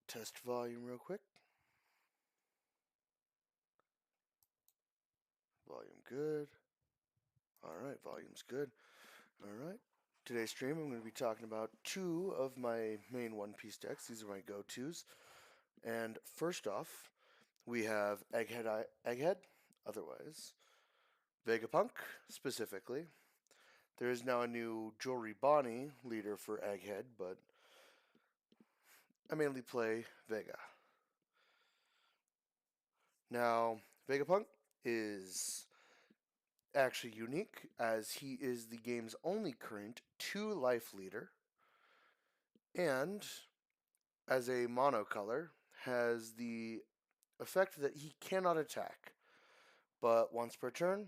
Test volume real quick. Volume good. Alright, volume's good. Alright. Today's stream I'm going to be talking about two of my main One Piece decks. These are my go-tos. And first off, we have Egghead, otherwise Vegapunk, specifically. There is now a new Jewelry Bonnie leader for Egghead, but I mainly play Vega. Now, Vegapunk is actually unique, as he is the game's only current 2-life leader, and as a monocolor, has the effect that he cannot attack, but once per turn,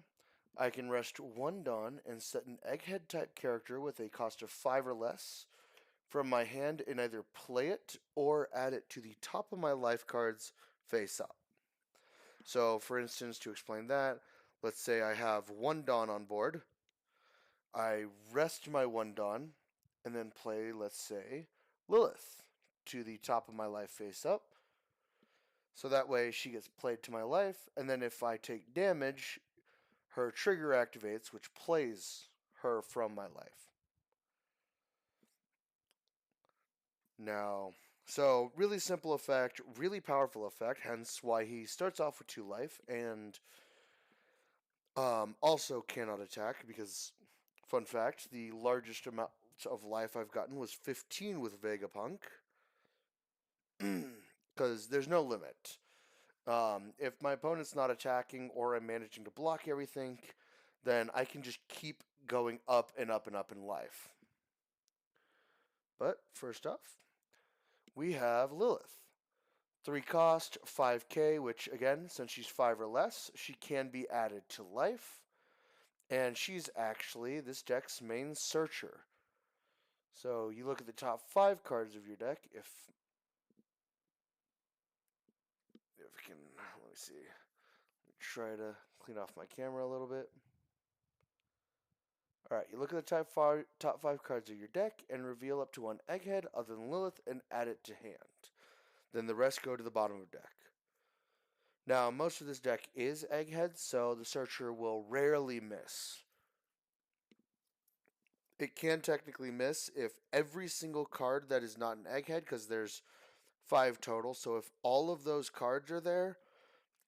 I can rest 1 Dawn and set an Egghead type character with a cost of 5 or less from my hand and either play it or add it to the top of my life cards face up. So, for instance, to explain that, let's say I have 1 Dawn on board. I rest my 1 Dawn and then play, let's say, Lilith to the top of my life face up. So that way she gets played to my life, and then if I take damage, her trigger activates, which plays her from my life. Now, so really simple effect, really powerful effect, hence why he starts off with 2 life, and also cannot attack, because, fun fact, the largest amount of life I've gotten was 15 with Vegapunk, because there's no limit. If my opponent's not attacking or I'm managing to block everything, then I can just keep going up and up and up in life. But first off, we have Lilith. 3 cost, 5k, which again, since she's 5 or less, she can be added to life. And she's actually this deck's main searcher. So you look at the top 5 cards of your deck. If we can, let me see. Let me try to clean off my camera a little bit. Alright, you look at the top 5 cards of your deck and reveal up to 1 Egghead other than Lilith and add it to hand. Then the rest go to the bottom of the deck. Now, most of this deck is Egghead, so the searcher will rarely miss. It can technically miss if every single card that is not an Egghead, because there's 5 total, so if all of those cards are there,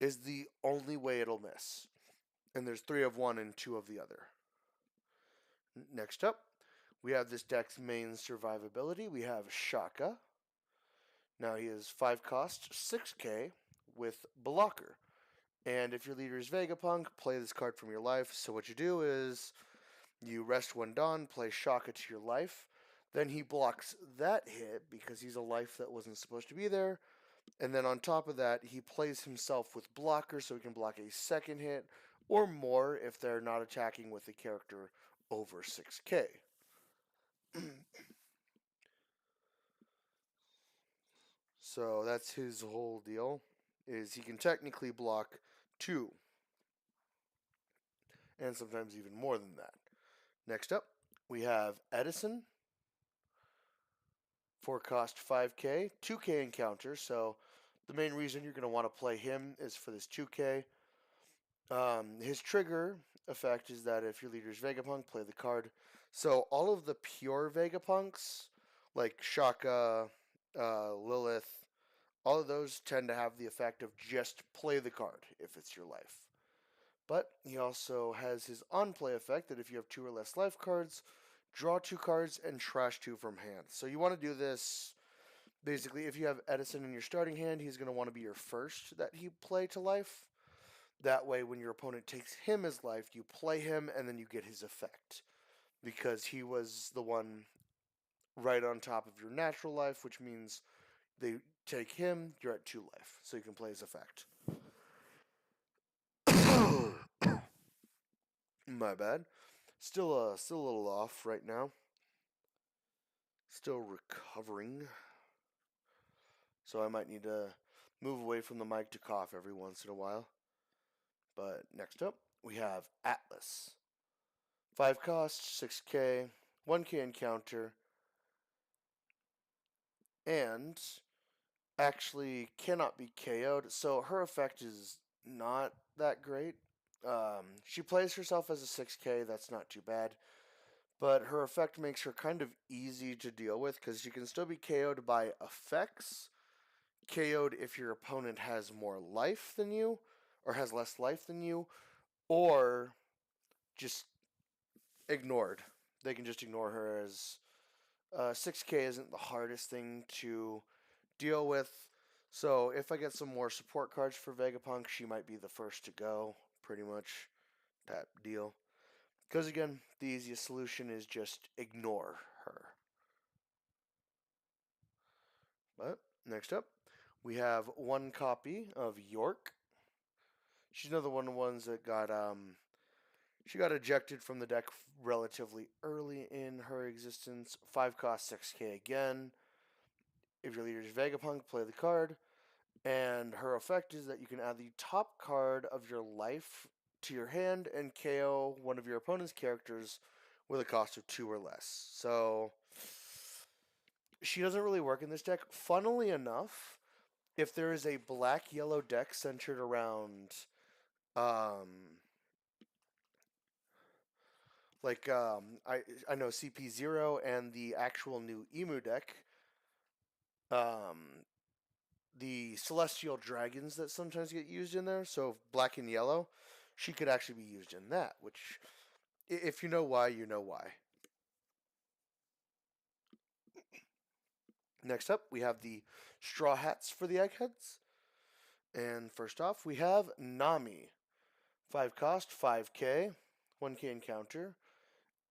is the only way it'll miss. And there's 3 of one and 2 of the other. Next up, we have this deck's main survivability. We have Shaka. Now he is 5 cost, 6k with Blocker. And if your leader is Vegapunk, play this card from your life. So what you do is you rest 1 Dawn, play Shaka to your life. Then he blocks that hit because he's a life that wasn't supposed to be there. And then on top of that, he plays himself with Blocker so he can block a second hit or more if they're not attacking with a character over 6k. So that's his whole deal, is he can technically block 2. And sometimes even more than that. Next up, we have Edison. 4 cost, 5k, 2k encounter. So the main reason you're going to want to play him is for this 2k. His trigger effect is that if your leader is Vegapunk, play the card. So all of the pure Vegapunks, like Shaka, Lilith, all of those tend to have the effect of just play the card if it's your life. But he also has his on-play effect that if you have 2 or less life cards, draw 2 cards and trash 2 from hand. So you want to do this, basically, if you have Edison in your starting hand, he's going to want to be your first that you play to life. That way, when your opponent takes him as life, you play him and then you get his effect. Because he was the one right on top of your natural life, which means they take him, you're at 2 life. So you can play his effect. My bad. Still a little off right now. Still recovering. So I might need to move away from the mic to cough every once in a while. But next up, we have Atlas. 5 cost, 6k, 1k encounter. And actually cannot be KO'd, so her effect is not that great. She plays herself as a 6K, that's not too bad, but her effect makes her kind of easy to deal with because she can still be KO'd by effects, KO'd if your opponent has more life than you, or has less life than you, or just ignored. They can just ignore her as 6K isn't the hardest thing to deal with. So if I get some more support cards for Vegapunk, she might be the first to go. Pretty much that deal. Because again, the easiest solution is just ignore her. But next up, we have one copy of York. She's another one of the ones that she got ejected from the deck relatively early in her existence. 5 cost 6K again. If your leader is Vegapunk, play the card. And her effect is that you can add the top card of your life to your hand and KO one of your opponent's characters with a cost of 2 or less. So she doesn't really work in this deck. Funnily enough, if there is a black yellow deck centered around I know CP0 and the actual new Emu deck, um, the celestial dragons that sometimes get used in there, so black and yellow, she could actually be used in that, which, if you know why, you know why. Next up, we have the Straw Hats for the Eggheads. And first off, we have Nami. 5 cost, 5k, 1k encounter.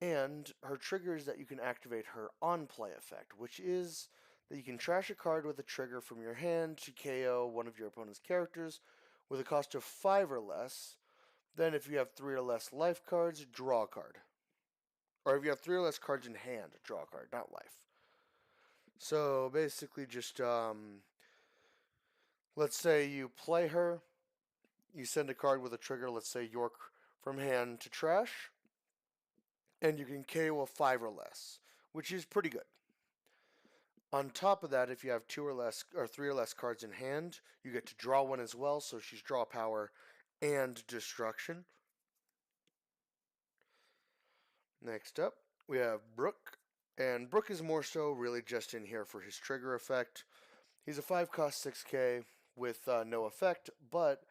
And her trigger is that you can activate her on-play effect, which is that you can trash a card with a trigger from your hand to KO one of your opponent's characters with a cost of 5 or less. Then if you have 3 or less life cards, draw a card. Or if you have 3 or less cards in hand, draw a card, not life. So basically just, let's say you play her, you send a card with a trigger, let's say York from hand to trash, and you can KO a 5 or less, which is pretty good. On top of that, if you have 2 or less or 3 or less cards in hand, you get to draw one as well, so she's draw power and destruction. Next up, we have Brook, and Brook is more so really just in here for his trigger effect. He's a 5 cost 6k with no effect, but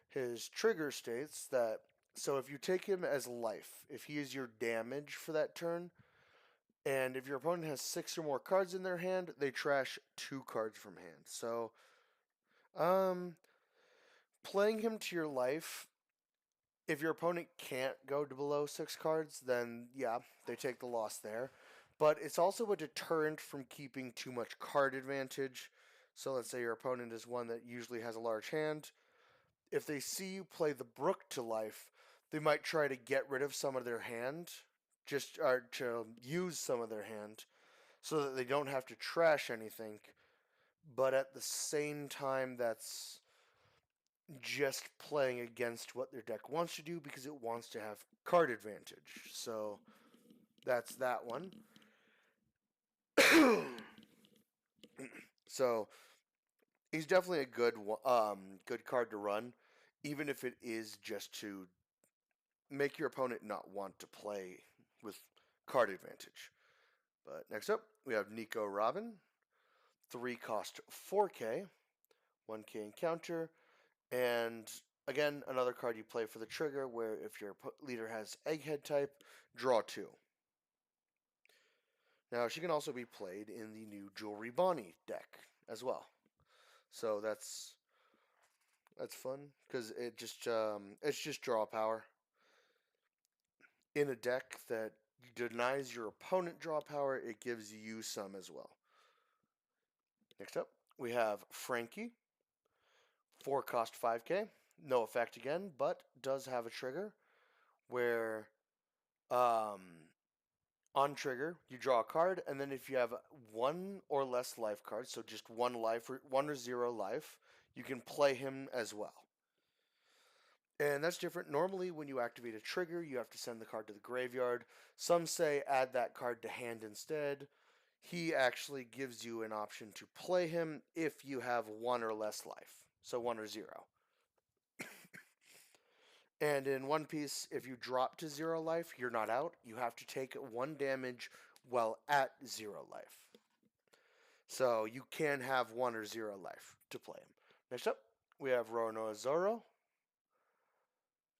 his trigger states that, so if you take him as life, if he is your damage for that turn, and if your opponent has 6 or more cards in their hand, they trash 2 cards from hand. So, playing him to your life, if your opponent can't go to below 6 cards, then yeah, they take the loss there. But it's also a deterrent from keeping too much card advantage. So let's say your opponent is one that usually has a large hand. If they see you play the Brook to life, they might try to get rid of some of their hand, just or to use some of their hand, so that they don't have to trash anything. But at the same time, that's just playing against what their deck wants to do because it wants to have card advantage. So that's that one. So he's definitely a good card to run, even if it is just to make your opponent not want to play with card advantage. But next up, we have Nico Robin. 3 cost 4k, 1k encounter, and again, another card you play for the trigger where if your leader has Egghead type, draw 2. Now, she can also be played in the new Jewelry Bonnie deck as well. So that's fun because it's just draw power in a deck that denies your opponent draw power. It gives you some as well. Next up, we have Frankie. 4 cost 5k, no effect again, but does have a trigger where on trigger you draw a card, and then if you have 1 or less life cards, so just 1 life or 1 or 0 life, you can play him as well. And that's different. Normally when you activate a trigger, you have to send the card to the graveyard. Some say add that card to hand instead. he actually gives you an option to play him if you have 1 or less life. So 1 or 0. And in One Piece, if you drop to 0 life, you're not out. You have to take 1 damage while at 0 life. So you can have 1 or 0 life to play him. Next up, we have Roronoa Zoro.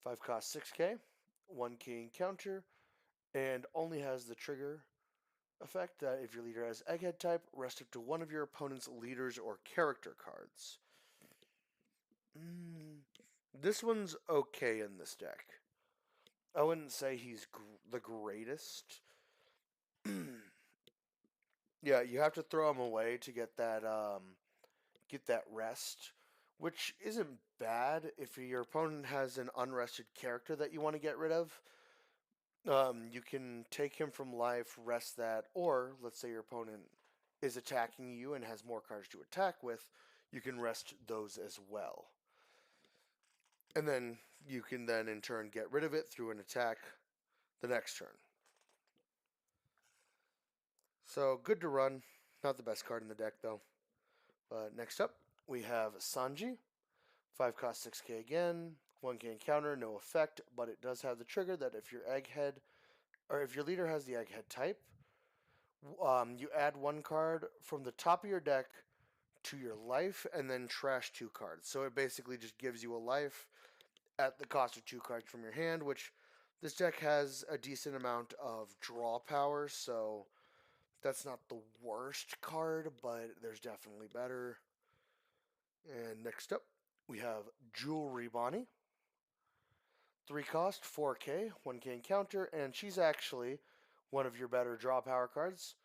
5 cost 6k, 1k encounter, and only has the trigger effect that if your leader has Egghead type, rest up to one of your opponent's leaders or character cards. This one's okay in this deck. I wouldn't say he's the greatest. Yeah, you have to throw him away to get that rest, which isn't bad if your opponent has an unrested character that you want to get rid of. You can take him from life, rest that, or let's say your opponent is attacking you and has more cards to attack with, you can rest those as well. And then you can then in turn get rid of it through an attack the next turn. So good to run. Not the best card in the deck though. But next up we have Sanji. 5 cost 6k again. 1k encounter, no effect, but it does have the trigger that if your egghead or if your leader has the egghead type, you add 1 card from the top of your deck to your life and then trash 2 cards. So it basically just gives you a life at the cost of 2 cards from your hand, which this deck has a decent amount of draw power, so that's not the worst card, but there's definitely better. And next up, we have Jewelry Bonnie. 3 cost, 4k, 1k encounter, and she's actually one of your better draw power cards.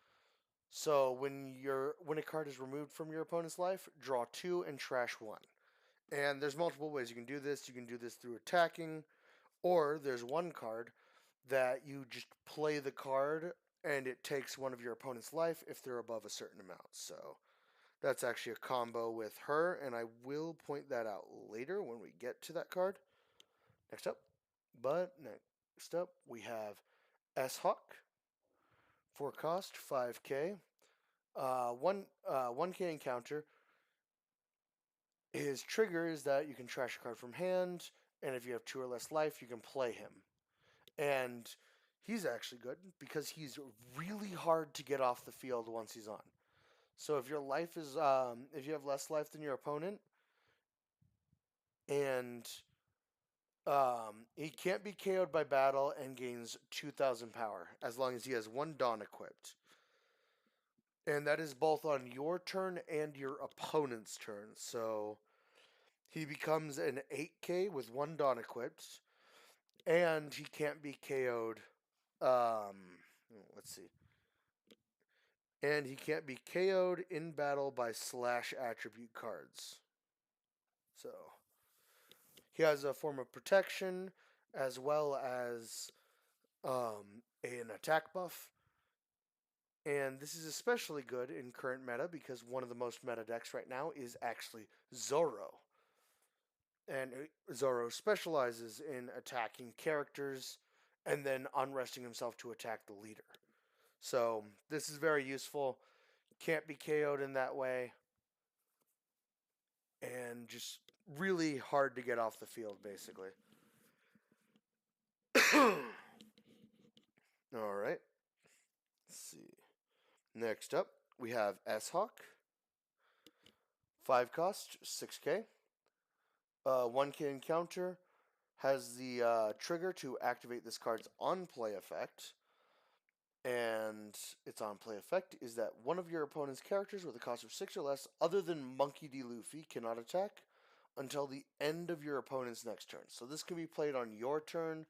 So when a card is removed from your opponent's life, draw 2 and trash 1. And there's multiple ways you can do this. You can do this through attacking, or there's one card that you just play the card and it takes one of your opponent's life if they're above a certain amount. So that's actually a combo with her, and I will point that out later when we get to that card. Next up, we have S-Hawk. 4 cost, 5k. 1k encounter. His trigger is that you can trash a card from hand, and if you have 2 or less life, you can play him. And he's actually good because he's really hard to get off the field once he's on. So if your life is, if you have less life than your opponent, and he can't be KO'd by battle and gains 2,000 power as long as he has 1 Dawn equipped. And that is both on your turn and your opponent's turn. So he becomes an 8k with 1 Dawn equipped, and he can't be KO'd. Let's see. And he can't be KO'd in battle by slash attribute cards. So he has a form of protection as well as an attack buff. And this is especially good in current meta because one of the most meta decks right now is actually Zoro. And Zoro specializes in attacking characters and then unresting himself to attack the leader. So this is very useful. Can't be KO'd in that way. And just really hard to get off the field, basically. Alright. Let's see. Next up, we have S-Hawk. 5 cost, 6k. 1k encounter. Has the trigger to activate this card's on-play effect. And its on-play effect is that one of your opponent's characters with a cost of 6 or less, other than Monkey D. Luffy, cannot attack until the end of your opponent's next turn. So this can be played on your turn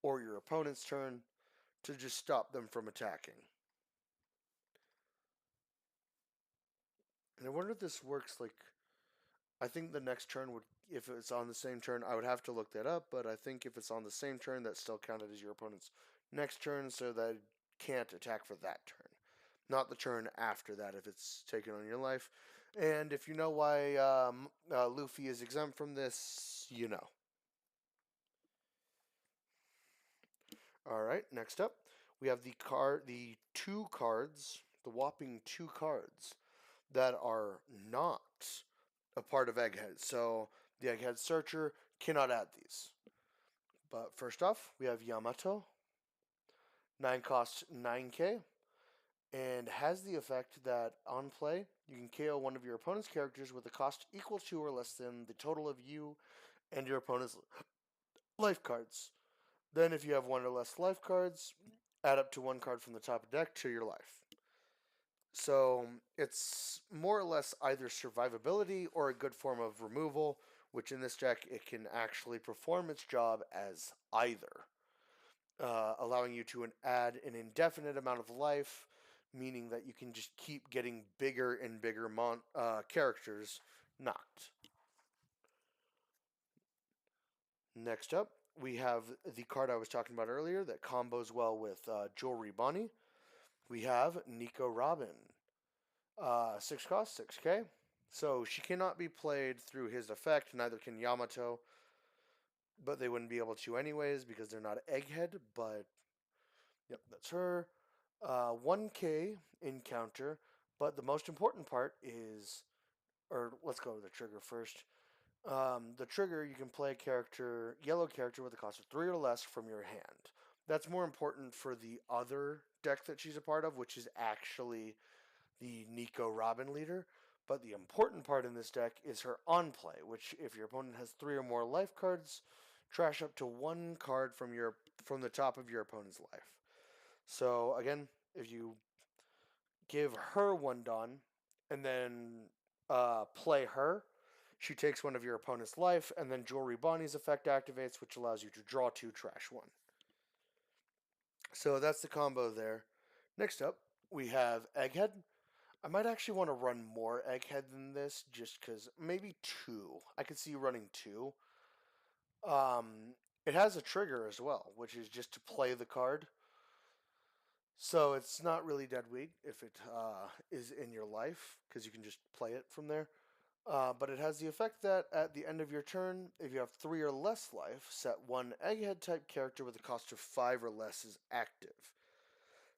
or your opponent's turn to just stop them from attacking. And I wonder if this works like... I think the next turn would... If it's on the same turn, I would have to look that up, but I think if it's on the same turn, that's still counted as your opponent's next turn, so that it can't attack for that turn. Not the turn after that if it's taken on your life. And if you know why Luffy is exempt from this, you know. Alright, next up, we have the 2 cards, the whopping 2 cards that are not a part of Egghead. So the Egghead Searcher cannot add these. But first off, we have Yamato. 9 costs 9k, and has the effect that on play, you can KO one of your opponent's characters with a cost equal to or less than the total of you and your opponent's life cards. Then, if you have 1 or less life cards, add up to 1 card from the top of the deck to your life. So, it's more or less either survivability or a good form of removal, which in this deck it can actually perform its job as either. Allowing you to add an indefinite amount of life, meaning that you can just keep getting bigger and bigger characters knocked. Next up, we have the card I was talking about earlier that combos well with Jewelry Bonnie. We have Nico Robin. 6 cost, 6k. So she cannot be played through his effect, neither can Yamato, but they wouldn't be able to anyways because they're not Egghead, but yep, that's her. 1k encounter, but the most important part is, or let's go with the trigger first. The trigger, you can play a yellow character with a cost of 3 or less from your hand. That's more important for the other deck that she's a part of, which is actually the Nico Robin leader. But the important part in this deck is her on play, which if your opponent has 3 or more life cards, trash up to 1 card from the top of your opponent's life. So again, if you give her 1 Dawn and then play her, she takes 1 of your opponent's life, and then Jewelry Bonnie's effect activates, which allows you to draw 2, trash 1. So that's the combo there. Next up, we have Egghead. I might actually want to run more Egghead than this, just because maybe 2. I could see running 2. It has a trigger as well, which is just to play the card. So it's not really dead weight if it is in your life, because you can just play it from there. But it has the effect that at the end of your turn, if you have 3 or less life, set 1 Egghead type character with a cost of 5 or less is active.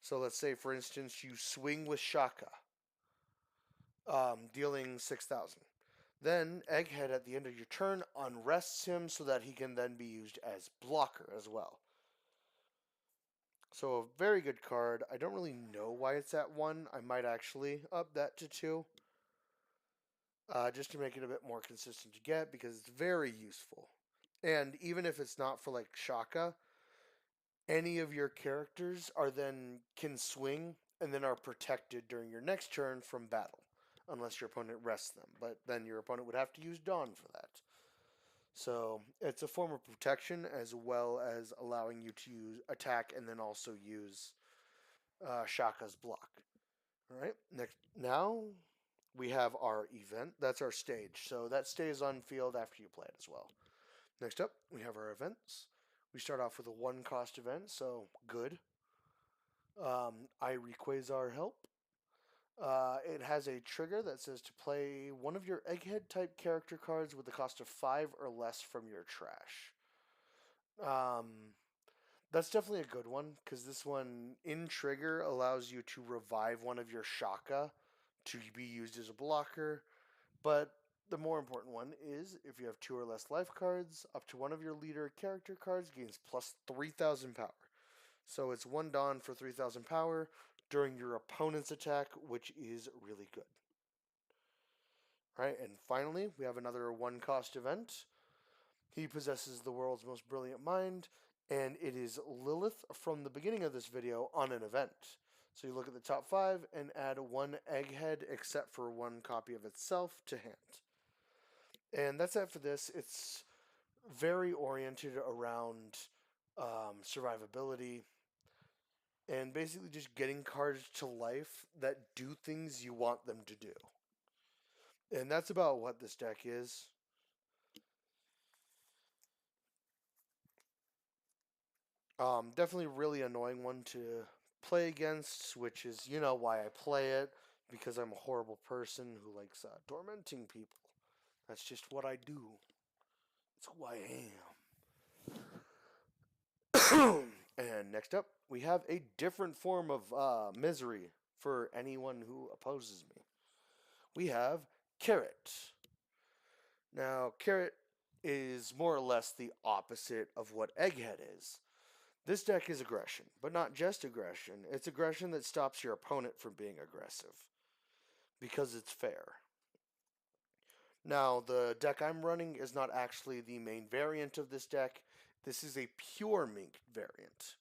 So let's say, for instance, you swing with Shaka, dealing 6,000. Then Egghead at the end of your turn unrests him so that he can then be used as blocker as well. So a very good card. I don't really know why it's at 1. I might actually up that to 2. Just to make it a bit more consistent to get, because it's very useful. And even if it's not for like Shaka, any of your characters can swing and then are protected during your next turn from battle, unless your opponent rests them. But then your opponent would have to use Dawn for that. So it's a form of protection as well as allowing you to attack and then also use Shaka's block. All right. Now we have our event. That's our stage. So that stays on field after you play it as well. Next up, we have our events. We start off with a 1 cost event, so good. I Rayquaza Help. It has a trigger that says to play 1 of your Egghead type character cards with a cost of 5 or less from your trash. Um, that's definitely a good one, because this one in trigger allows you to revive 1 of your Shaka to be used as a blocker. But the more important one is if you have 2 or less life cards, up to 1 of your leader character cards gains plus 3,000 power. So it's 1 Dawn for 3,000 power during your opponent's attack, which is really good. All right, and finally, we have another 1 cost event. He possesses the world's most brilliant mind, and it is Lilith from the beginning of this video on an event. So you look at the top 5 and add 1 Egghead except for 1 copy of itself to hand. And that's it for this. It's very oriented around survivability and basically just getting cards to life that do things you want them to do. And that's about what this deck is. Definitely really annoying one to play against, which is, why I play it, because I'm a horrible person who likes tormenting people. That's just what I do. It's who I am. And next up, we have a different form of misery for anyone who opposes me. We have Carrot. Now, Carrot is more or less the opposite of what Egghead is. This deck is aggression, but not just aggression. It's aggression that stops your opponent from being aggressive because it's fair. Now, the deck I'm running is not actually the main variant of this deck. This is a pure mink variant.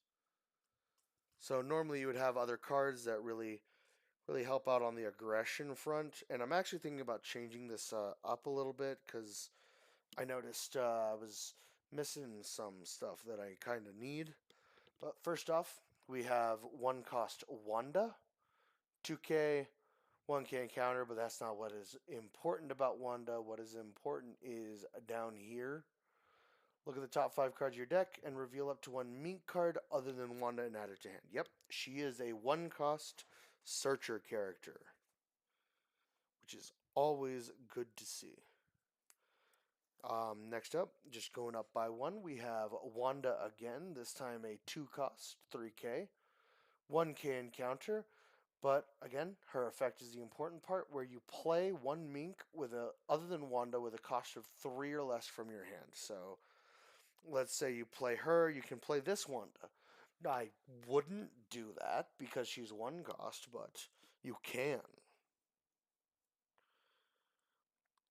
So normally you would have other cards that really help out on the aggression front, and I'm actually thinking about changing this up a little bit because I noticed I was missing some stuff that I kind of need. But first off, we have one cost Wanda, 2K, 1K encounter, but that's not what is important about Wanda. What is important is down here. Look at the top 5 cards of your deck and reveal up to one mink card other than Wanda and add it to hand. Yep, she is a 1-cost searcher character, which is always good to see. Next up, just going up by 1, we have Wanda again, this time a 2-cost, 3K, 1K encounter, but again, her effect is the important part, where you play one mink with other than Wanda with a cost of 3 or less from your hand. So let's say you play her, you can play this Wanda. I wouldn't do that because she's 1 cost, but you can.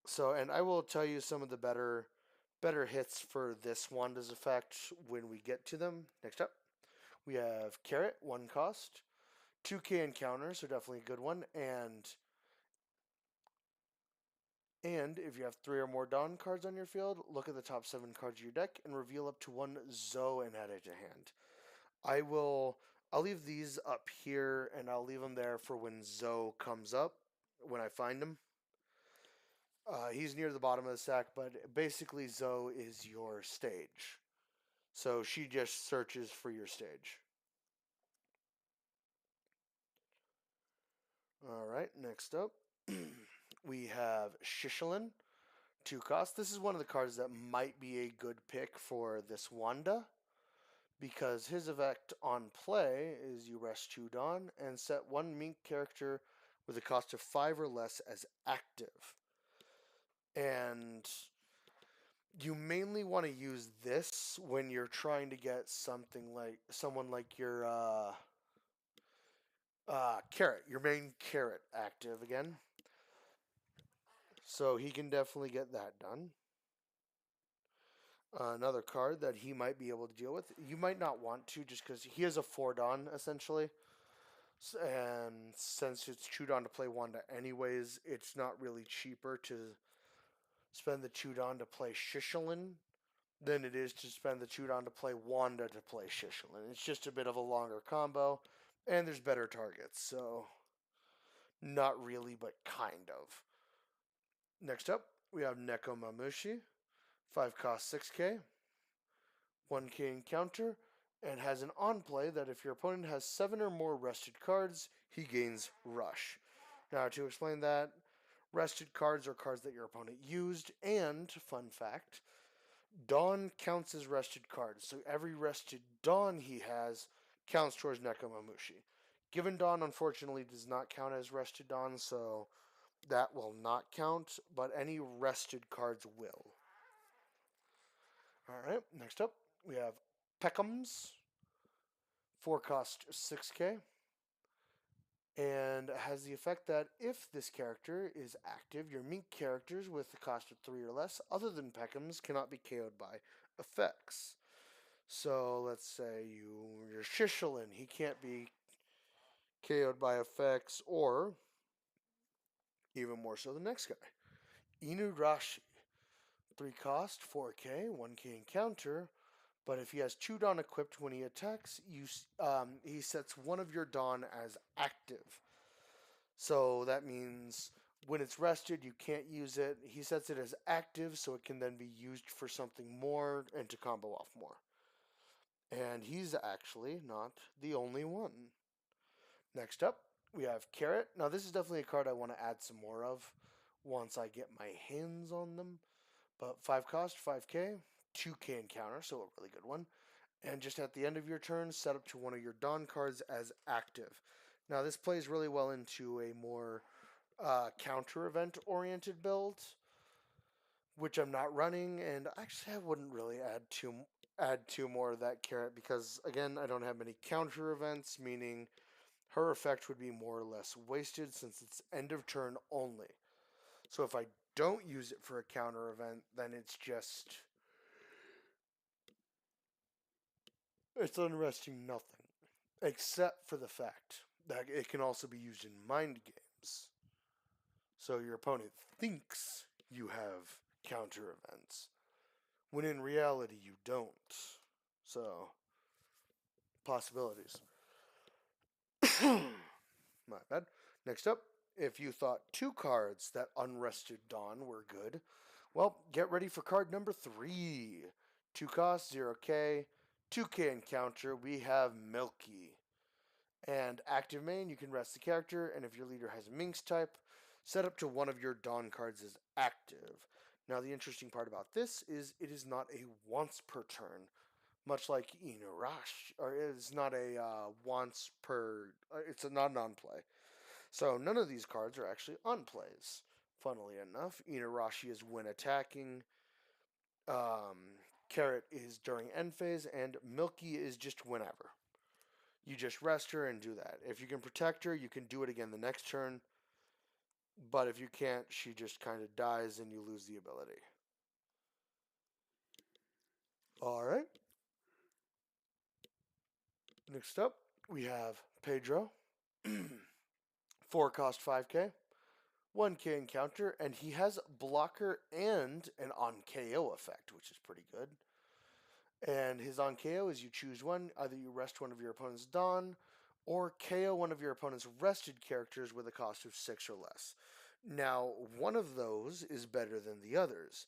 So, and I will tell you some of the better hits for this Wanda's effect when we get to them. Next up, we have Carrot, 1 cost, 2K encounter, so definitely a good one, and if you have 3 or more Dawn cards on your field, look at the top 7 cards of your deck and reveal up to 1 Zoe and add it to hand. I'll leave these up here and I'll leave them there for when Zoe comes up, when I find him. He's near the bottom of the stack, but basically Zoe is your stage. So she just searches for your stage. Alright, next up, we have Shishalin, 2 cost. This is one of the cards that might be a good pick for this Wanda, because his effect on play is you rest 2 Dawn and set 1 mink character with a cost of 5 or less as active. And you mainly want to use this when you're trying to get someone like your Carrot, your main Carrot active again. So he can definitely get that done. Another card that he might be able to deal with. You might not want to, just because he has a 4 Dawn essentially. And since it's 2 Dawn to play Wanda anyways, it's not really cheaper to spend the 2 Dawn to play Shishalin than it is to spend the 2 Dawn to play Wanda to play Shishalin. It's just a bit of a longer combo, and there's better targets, so not really, but kind of. Next up, we have Neko Mamushi, 5 cost 6K, 1K encounter, and has an on play that if your opponent has 7 or more rested cards, he gains Rush. Now, to explain that, rested cards are cards that your opponent used, and, fun fact, Dawn counts as rested cards, so every rested Dawn he has counts towards Neko Mamushi. Given Dawn, unfortunately, does not count as rested Dawn, so that will not count, but any rested cards will. Alright, next up, we have Peckham's, 4 cost 6K, and has the effect that if this character is active, your mink characters with the cost of 3 or less, other than Peckham's, cannot be KO'd by effects. So let's say you're Shishalin, he can't be KO'd by effects, or even more so the next guy, Inurashi, 3 cost, 4K, 1K encounter, but if he has 2 Dawn equipped when he attacks, he sets one of your Dawn as active. So that means when it's rested, you can't use it. He sets it as active, so it can then be used for something more and to combo off more. And he's actually not the only one. Next up, we have Carrot. Now, this is definitely a card I want to add some more of once I get my hands on them. But 5 cost, 5K, 2K encounter, so a really good one. And just at the end of your turn, set up to one of your Dawn cards as active. Now, this plays really well into a more counter event oriented build, which I'm not running, and actually I wouldn't really add two more of that carrot because again I don't have many counter events, meaning her effect would be more or less wasted since it's end of turn only. So if I don't use it for a counter event, then it's unresting nothing. Except for the fact that it can also be used in mind games. So your opponent thinks you have counter events, when in reality you don't. So, possibilities. My bad. Next up, if you thought two cards that unrested Dawn were good, well, get ready for card number 3. 2 cost, 0k, 2k encounter, we have Milky. And active main, you can rest the character, and if your leader has a Minx type, set up to one of your Dawn cards as active. Now, the interesting part about this is it is not a once per turn, much like Inuarashi, or it is not a once per. It's a not an on play. So none of these cards are actually on plays. Funnily enough, Inuarashi is when attacking. Carrot is during end phase, and Milky is just whenever. You just rest her and do that. If you can protect her, you can do it again the next turn. But if you can't, she just kind of dies and you lose the ability. Alright. Next up, we have Pedro. 4 cost 5k. 1k encounter, and he has blocker and an on KO effect, which is pretty good. And his on KO is you choose one, either you rest one of your opponent's Dawn, or KO one of your opponent's rested characters with a cost of 6 or less. Now, one of those is better than the others,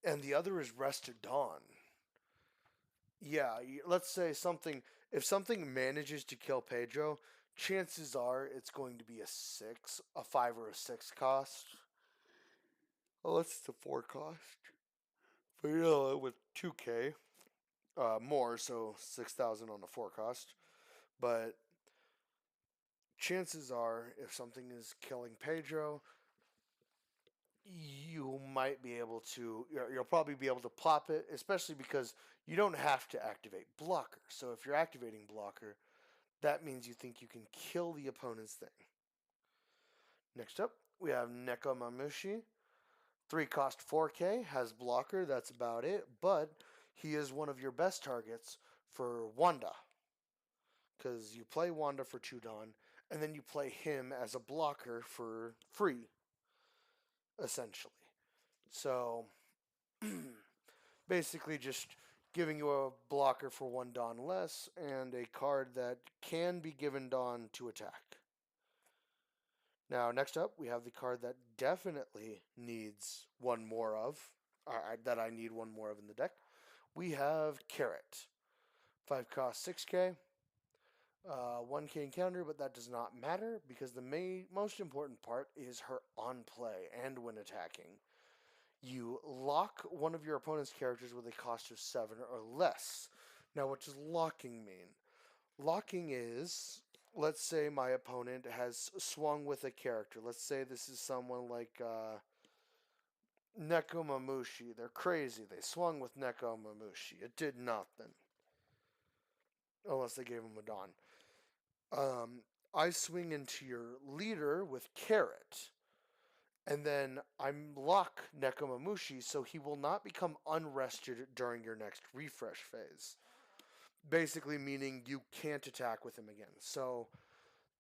and the other is rested Dawn. Yeah, let's say if something manages to kill Pedro, chances are it's going to be a 5 or a 6 cost. Well, that's the 4 cost. But with 2k more, so 6,000 on the 4 cost. But chances are, if something is killing Pedro, you might be able to, you'll probably be able to plop it, especially because you don't have to activate blocker. So if you're activating blocker, that means you think you can kill the opponent's thing. Next up, we have Neko Mamushi. 3 cost 4k, has blocker, that's about it, but he is one of your best targets for Wanda. Because you play Wanda for 2 Dawn, and then you play him as a blocker for free, essentially. So, basically just giving you a blocker for 1 Dawn less, and a card that can be given Dawn to attack. Now, next up, we have the card that definitely needs one more of, that I need one more of in the deck. We have Carrot. 5 cost 6k, 1k encounter, but that does not matter because the most important part is her on play and when attacking. You lock one of your opponent's characters with a cost of 7 or less. Now, what does locking mean? Locking is, let's say my opponent has swung with a character. Let's say this is someone like Neko Mamushi. They're crazy. They swung with Neko Mamushi. It did nothing. Unless they gave him a Dawn. I swing into your leader with Carrot. And then I lock Neko Mamushi so he will not become unrested during your next refresh phase. Basically meaning you can't attack with him again. So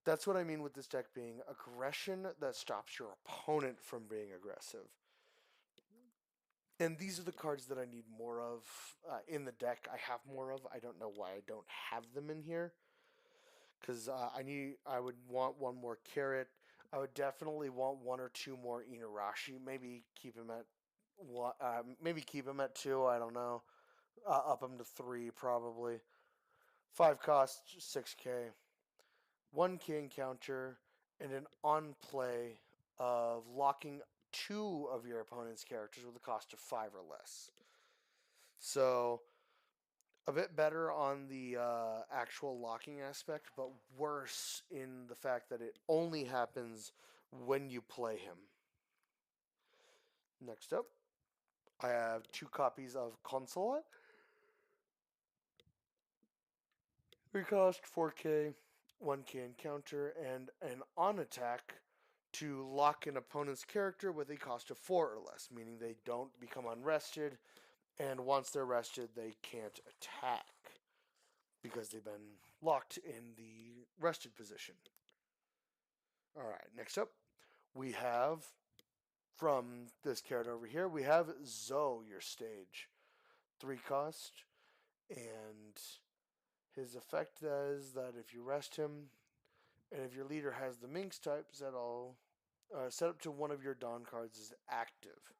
that's what I mean with this deck being aggression that stops your opponent from being aggressive. And these are the cards that I need more of in the deck. I have more of. I don't know why I don't have them in here. Because I would want one more Carrot. I would definitely want 1 or 2 more Inuarashi. Maybe keep him at maybe keep him at 2. I don't know. Up him to 3 probably. 5 cost 6k. 1k encounter, and an on play of locking 2 of your opponent's characters with a cost of 5 or less. So A bit better on the actual locking aspect, but worse in the fact that it only happens when you play him. Next up, I have 2 copies of Consulate. 3 cost, 4K, 1K encounter, and an on attack to lock an opponent's character with a cost of 4 or less, meaning they don't become unrested, and once they're rested, they can't attack because they've been locked in the rested position. Alright, next up, we have, from this character over here, we have Zoe, your stage. 3 cost, and his effect is that if you rest him, and if your leader has the Minx type, set up to one of your Dawn cards is active.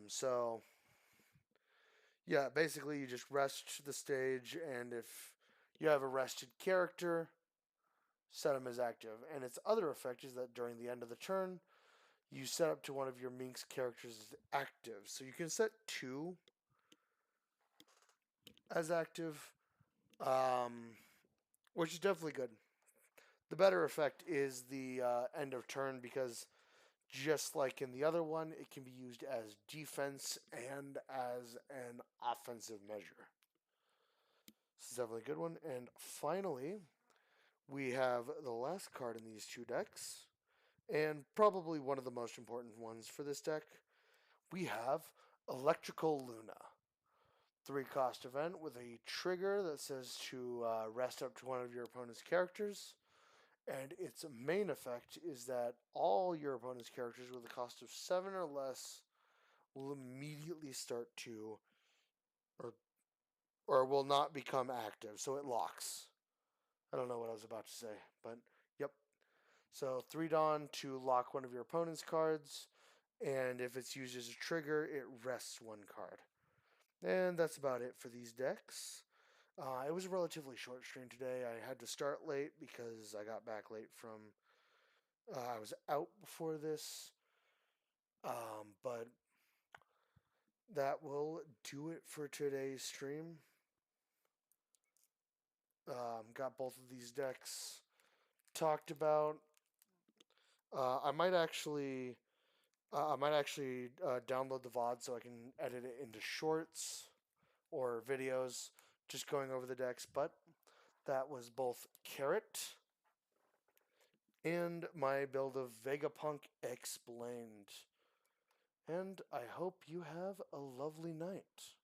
So, yeah, basically you just rest the stage, and if you have a rested character, set him as active. And its other effect is that during the end of the turn, you set up to one of your Minx characters as active. So you can set 2 as active, which is definitely good. The better effect is the end of turn because just like in the other one, it can be used as defense and as an offensive measure. This is definitely a good one. And finally, we have the last card in these 2 decks, and probably one of the most important ones for this deck. We have Electrical Luna. 3 cost event with a trigger that says to rest up to one of your opponent's characters. And its main effect is that all your opponent's characters with a cost of 7 or less will immediately start to, or will not become active, so it locks. I don't know what I was about to say, but yep. So 3 Dawn to lock one of your opponent's cards, and if it's used as a trigger, it rests 1 card. And that's about it for these decks. It was a relatively short stream today. I had to start late because I got back late from. I was out before this. But that will do it for today's stream. Got both of these decks talked about. I might actually. Download the VOD so I can edit it into shorts or videos just going over the decks. But that was both Carrot and my build of Vegapunk Explained. And I hope you have a lovely night.